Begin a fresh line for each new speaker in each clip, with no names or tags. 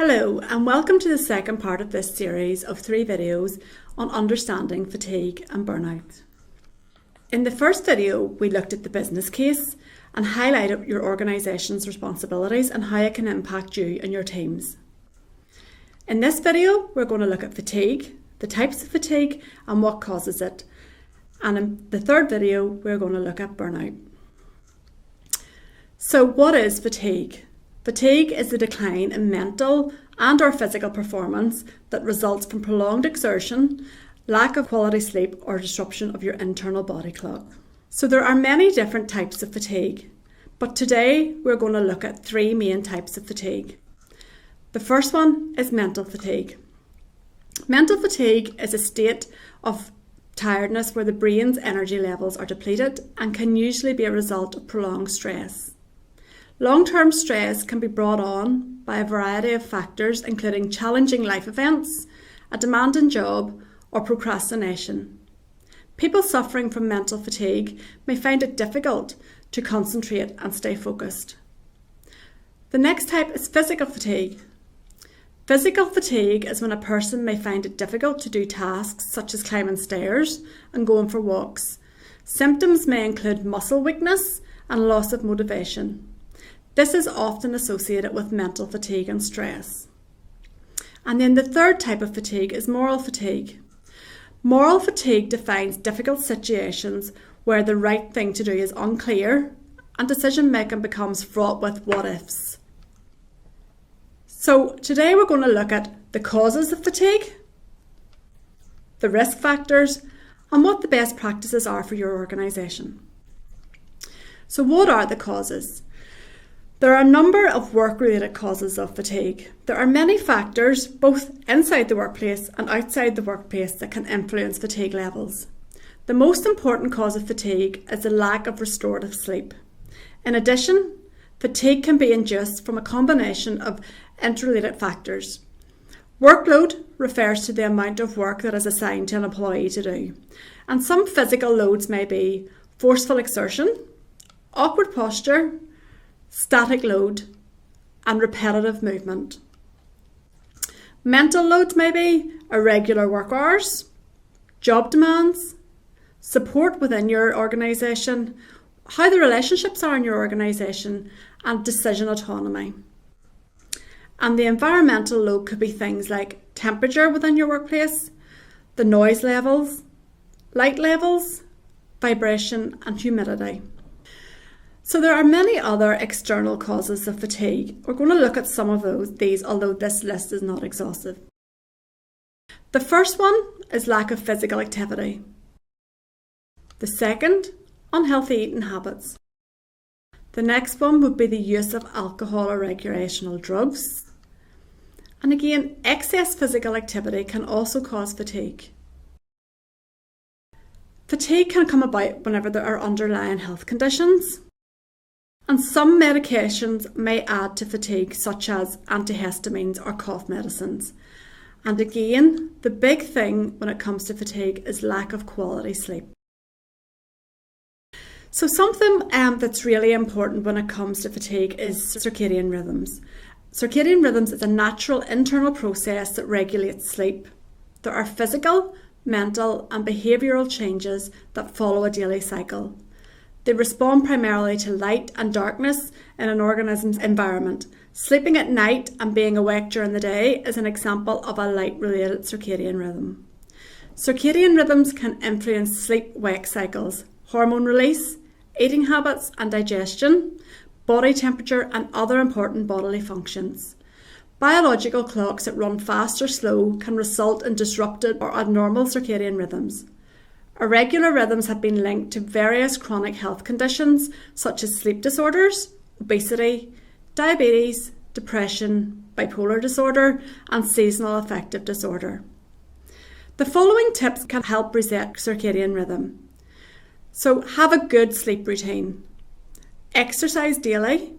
Hello and welcome to the second part of this series of 3 videos on understanding fatigue and burnout. In the first video, we looked at the business case and highlighted your organisation's responsibilities and how it can impact you and your teams. In this video, we're going to look at fatigue, the types of fatigue and what causes it. And in the third video, we're going to look at burnout. So what is fatigue? Fatigue is the decline in mental and or physical performance that results from prolonged exertion, lack of quality sleep or disruption of your internal body clock. So there are many different types of fatigue, but today we're going to look at 3 main types of fatigue. The first one is mental fatigue. Mental fatigue is a state of tiredness where the brain's energy levels are depleted and can usually be a result of prolonged stress. Long-term stress can be brought on by a variety of factors, including challenging life events, a demanding job, or procrastination. People suffering from mental fatigue may find it difficult to concentrate and stay focused. The next type is physical fatigue. Physical fatigue is when a person may find it difficult to do tasks such as climbing stairs and going for walks. Symptoms may include muscle weakness and loss of motivation. This is often associated with mental fatigue and stress. And then the third type of fatigue is moral fatigue. Moral fatigue defines difficult situations where the right thing to do is unclear and decision making becomes fraught with what ifs. So today we're going to look at the causes of fatigue, the risk factors, and what the best practices are for your organisation. So what are the causes? There are a number of work-related causes of fatigue. There are many factors, both inside the workplace and outside the workplace, that can influence fatigue levels. The most important cause of fatigue is the lack of restorative sleep. In addition, fatigue can be induced from a combination of interrelated factors. Workload refers to the amount of work that is assigned to an employee to do, and some physical loads may be forceful exertion, awkward posture, static load, and repetitive movement. Mental loads may be irregular work hours, job demands, support within your organisation, how the relationships are in your organisation, and decision autonomy. And the environmental load could be things like temperature within your workplace, the noise levels, light levels, vibration, and humidity. So there are many other external causes of fatigue. We're going to look at some of these, although this list is not exhaustive. The first one is lack of physical activity. The second, unhealthy eating habits. The next one would be the use of alcohol or recreational drugs. And again, excess physical activity can also cause fatigue. Fatigue can come about whenever there are underlying health conditions. And some medications may add to fatigue, such as antihistamines or cough medicines. And again, the big thing when it comes to fatigue is lack of quality sleep. So something that's really important when it comes to fatigue is circadian rhythms. Circadian rhythms is a natural internal process that regulates sleep. There are physical, mental and behavioural changes that follow a daily cycle. They respond primarily to light and darkness in an organism's environment. Sleeping at night and being awake during the day is an example of a light-related circadian rhythm. Circadian rhythms can influence sleep-wake cycles, hormone release, eating habits and digestion, body temperature and other important bodily functions. Biological clocks that run fast or slow can result in disrupted or abnormal circadian rhythms. Irregular rhythms have been linked to various chronic health conditions such as sleep disorders, obesity, diabetes, depression, bipolar disorder, and seasonal affective disorder. The following tips can help reset circadian rhythm. So have a good sleep routine. Exercise daily.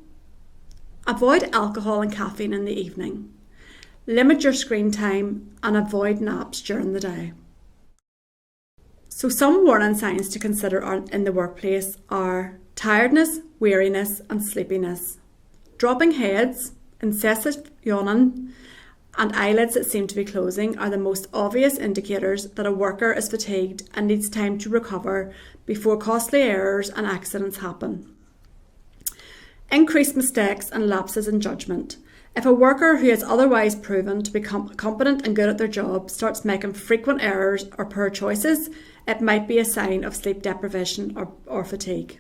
Avoid alcohol and caffeine in the evening. Limit your screen time and avoid naps during the day. So some warning signs to consider in the workplace are tiredness, weariness and sleepiness, dropping heads, incessant yawning, and eyelids that seem to be closing are the most obvious indicators that a worker is fatigued and needs time to recover before costly errors and accidents happen. Increased mistakes and lapses in judgment. If a worker who is otherwise proven to be competent and good at their job starts making frequent errors or poor choices, it might be a sign of sleep deprivation or fatigue.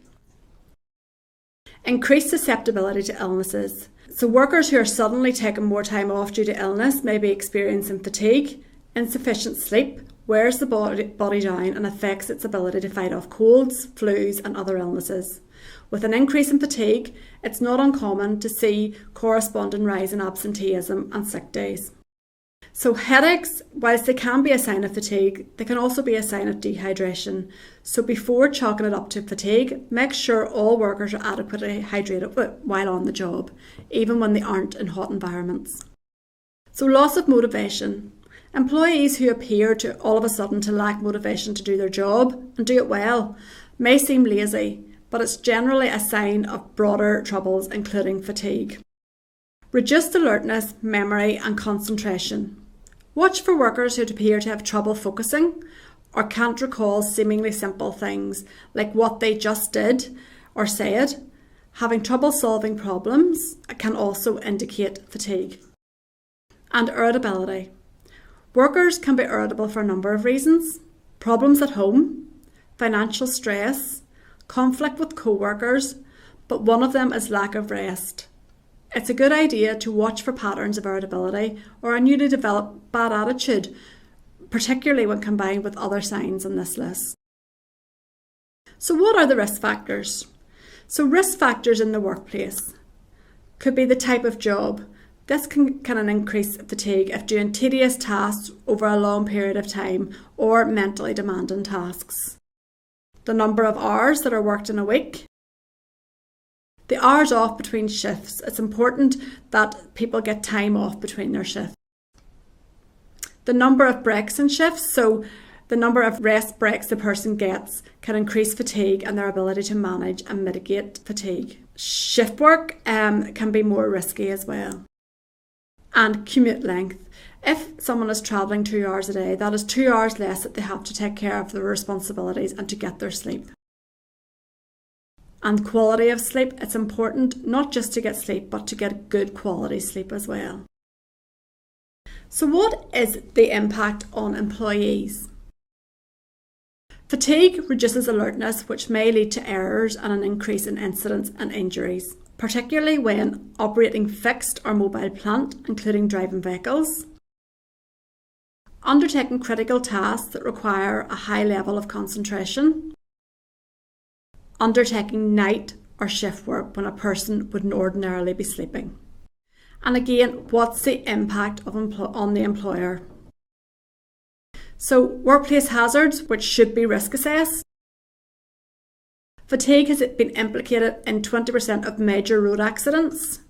Increased susceptibility to illnesses. So workers who are suddenly taking more time off due to illness may be experiencing fatigue. Insufficient sleep wears the body down and affects its ability to fight off colds, flus and other illnesses. With an increase in fatigue, it's not uncommon to see corresponding rise in absenteeism and sick days. So headaches, whilst they can be a sign of fatigue, they can also be a sign of dehydration. So before chalking it up to fatigue, make sure all workers are adequately hydrated while on the job, even when they aren't in hot environments. So loss of motivation. Employees who appear to all of a sudden to lack motivation to do their job and do it well may seem lazy, but it's generally a sign of broader troubles, including fatigue. Reduced alertness, memory and concentration. Watch for workers who appear to have trouble focusing or can't recall seemingly simple things like what they just did or said. Having trouble solving problems can also indicate fatigue. And irritability. Workers can be irritable for a number of reasons. Problems at home, financial stress, conflict with co-workers, but one of them is lack of rest. It's a good idea to watch for patterns of irritability or a newly developed bad attitude, particularly when combined with other signs on this list. So what are the risk factors? So risk factors in the workplace could be the type of job. This can increase fatigue if doing tedious tasks over a long period of time or mentally demanding tasks. The number of hours that are worked in a week. The hours off between shifts. It's important that people get time off between their shifts. The number of breaks in shifts, so the number of rest breaks the person gets can increase fatigue and their ability to manage and mitigate fatigue. Shift work can be more risky as well. And commute length. If someone is travelling 2 hours a day, that is 2 hours less that they have to take care of their responsibilities and to get their sleep. And quality of sleep, it's important not just to get sleep, but to get good quality sleep as well. So what is the impact on employees? Fatigue reduces alertness, which may lead to errors and an increase in incidents and injuries, particularly when operating fixed or mobile plant, including driving vehicles. Undertaking critical tasks that require a high level of concentration. Undertaking night or shift work when a person wouldn't ordinarily be sleeping. And again, what's the impact on the employer? So workplace hazards, which should be risk assessed. Fatigue has been implicated in 20% of major road accidents.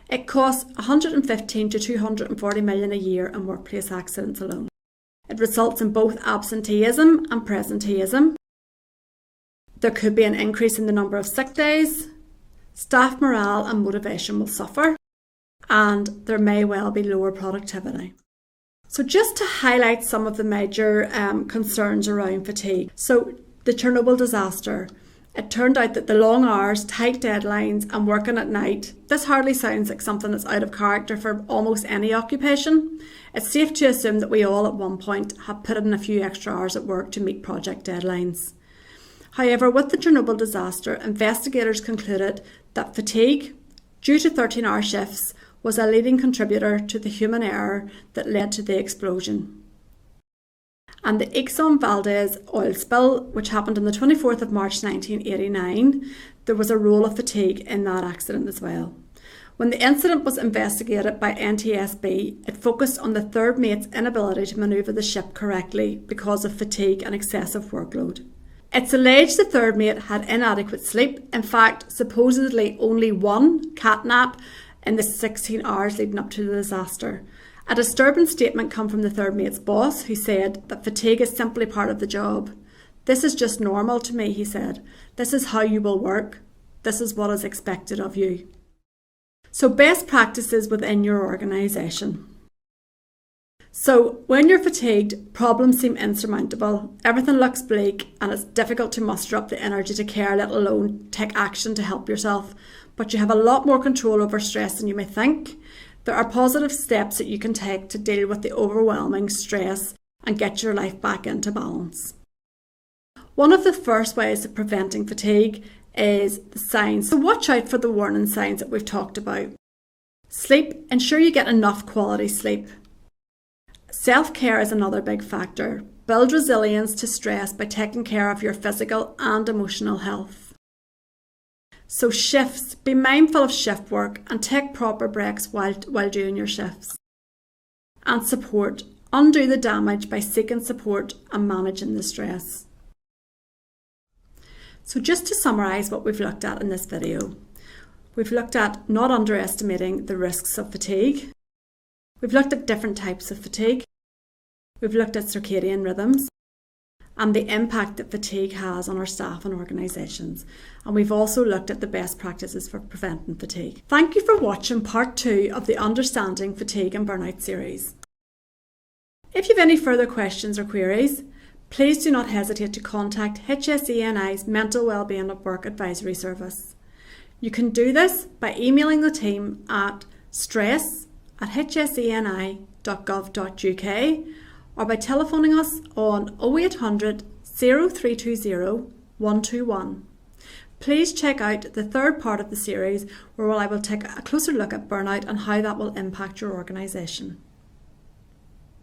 It costs 115 to 240 million a year in workplace accidents alone. It results in both absenteeism and presenteeism. There could be an increase in the number of sick days. Staff morale and motivation will suffer, and there may well be lower productivity. So just to highlight some of the major concerns around fatigue. So the Chernobyl disaster. It turned out that the long hours, tight deadlines and working at night, this hardly sounds like something that's out of character for almost any occupation. It's safe to assume that we all at one point have put in a few extra hours at work to meet project deadlines. However, with the Chernobyl disaster, investigators concluded that fatigue, due to 13-hour shifts, was a leading contributor to the human error that led to the explosion. And the Exxon Valdez oil spill, which happened on the 24th of March 1989, there was a role of fatigue in that accident as well. When the incident was investigated by NTSB, it focused on the third mate's inability to manoeuvre the ship correctly because of fatigue and excessive workload. It's alleged the third mate had inadequate sleep, in fact, supposedly only one cat nap in the 16 hours leading up to the disaster. A disturbing statement came from the third mate's boss, who said that fatigue is simply part of the job. "This is just normal to me," he said. "This is how you will work. This is what is expected of you." So best practices within your organisation. So when you're fatigued, problems seem insurmountable, everything looks bleak, and it's difficult to muster up the energy to care, let alone take action to help yourself. But you have a lot more control over stress than you may think. There are positive steps that you can take to deal with the overwhelming stress and get your life back into balance. One of the first ways of preventing fatigue is the signs. So watch out for the warning signs that we've talked about. Sleep. Ensure you get enough quality sleep. Self-care is another big factor. Build resilience to stress by taking care of your physical and emotional health. So shifts. Be mindful of shift work and take proper breaks while doing your shifts. And support. Undo the damage by seeking support and managing the stress. So just to summarise what we've looked at in this video. We've looked at not underestimating the risks of fatigue. We've looked at different types of fatigue. We've looked at circadian rhythms and the impact that fatigue has on our staff and organisations. And we've also looked at the best practices for preventing fatigue. Thank you for watching part 2 of the Understanding Fatigue and Burnout series. If you have any further questions or queries, please do not hesitate to contact HSENI's Mental Wellbeing at Work Advisory Service. You can do this by emailing the team at stress@hseni.gov.uk or by telephoning us on 0800 0320 121. Please check out the third part of the series where I will take a closer look at burnout and how that will impact your organisation.